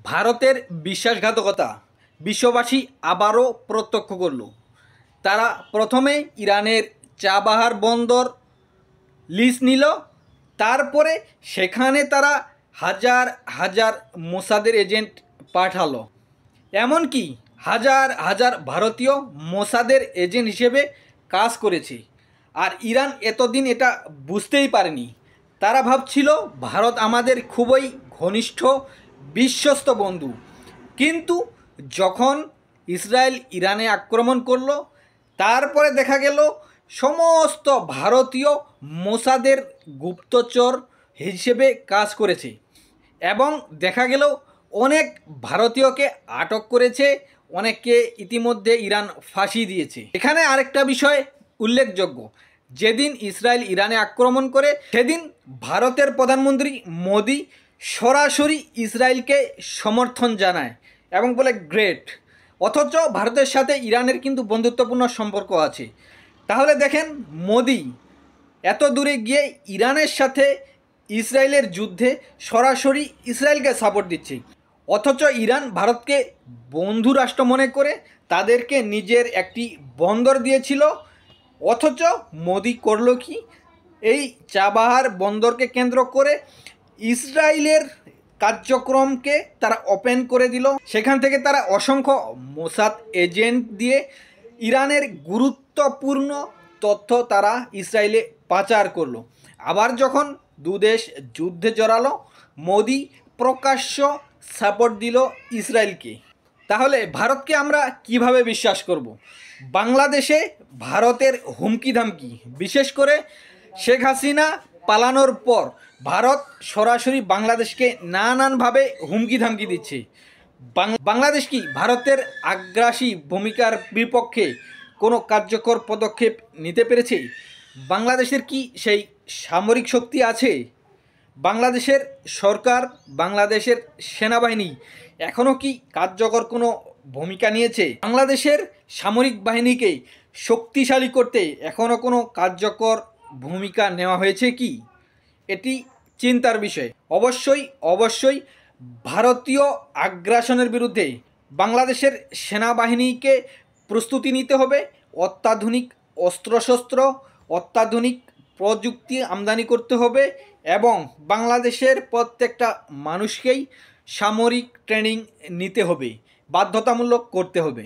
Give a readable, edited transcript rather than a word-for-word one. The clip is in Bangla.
ভারতের বিশ্বাসঘাতকতা বিশ্ববাসী আবারও প্রত্যক্ষ করল। তারা প্রথমে ইরানের চাবাহার বন্দর লিজ নিল, তারপরে সেখানে তারা হাজার হাজার মোসাদের এজেন্ট পাঠালো। এমনকি হাজার হাজার ভারতীয় মোসাদের এজেন্ট হিসেবে কাজ করেছে। আর ইরান এতদিন এটা বুঝতেই পারেনি। তারা ভাবছিল ভারত আমাদের খুবই ঘনিষ্ঠ বিশ্বস্ত বন্ধু, কিন্তু যখন ইসরায়েল ইরানে আক্রমণ করলো, তারপরে দেখা গেল সমস্ত ভারতীয় মোসাদের গুপ্তচর হিসেবে কাজ করেছে এবং দেখা গেল অনেক ভারতীয়কে আটক করেছে, অনেককে ইতিমধ্যে ইরান ফাঁসি দিয়েছে। এখানে আরেকটা বিষয় উল্লেখযোগ্য, যেদিন ইসরায়েল ইরানে আক্রমণ করে সেদিন ভারতের প্রধানমন্ত্রী মোদি সরাসরি ইসরায়েলকে সমর্থন জানায় এবং বলে গ্রেট। অথচ ভারতের সাথে ইরানের কিন্তু বন্ধুত্বপূর্ণ সম্পর্ক আছে। তাহলে দেখেন, মোদি এত দূরে গিয়ে ইরানের সাথে ইসরায়েলের যুদ্ধে সরাসরি ইসরায়েলকে সাপোর্ট দিচ্ছে, অথচ ইরান ভারতকে বন্ধু রাষ্ট্র মনে করে তাদেরকে নিজের একটি বন্দর দিয়েছিল। অথচ মোদি করলো কি, এই চাবাহার বন্দরকে কেন্দ্র করে ইসরায়েলের কার্যক্রমকে তারা ওপেন করে দিল। সেখান থেকে তারা অসংখ্য মোসাদ এজেন্ট দিয়ে ইরানের গুরুত্বপূর্ণ তথ্য তারা ইসরায়েলে পাচার করলো। আবার যখন দুদেশ যুদ্ধে জড়ালো, মোদি প্রকাশ্য সাপোর্ট দিল ইসরায়েলকে। তাহলে ভারতকে আমরা কিভাবে বিশ্বাস করব? বাংলাদেশে ভারতের হুমকি ধামকি, বিশেষ করে শেখ হাসিনা পালানোর পর ভারত সরাসরি বাংলাদেশকে নানানভাবে হুমকি ধামকি দিচ্ছে। বাংলাদেশ কি ভারতের আগ্রাসী ভূমিকার বিপক্ষে কোনো কার্যকর পদক্ষেপ নিতে পেরেছে? বাংলাদেশের কি সেই সামরিক শক্তি আছে? বাংলাদেশের সরকার, বাংলাদেশের সেনাবাহিনী এখনও কি কার্যকর কোনো ভূমিকা নিয়েছে? বাংলাদেশের সামরিক বাহিনীকে শক্তিশালী করতে এখনও কোনো কার্যকর ভূমিকা নেওয়া হয়েছে কি? এটি চিন্তার বিষয়। অবশ্যই ভারতীয় আগ্রাসনের বিরুদ্ধে বাংলাদেশের সেনাবাহিনীকে প্রস্তুতি নিতে হবে। অত্যাধুনিক অস্ত্রশস্ত্র, অত্যাধুনিক প্রযুক্তি আমদানি করতে হবে এবং বাংলাদেশের প্রত্যেকটা মানুষকেই সামরিক ট্রেনিং নিতে হবে, বাধ্যতামূলক করতে হবে।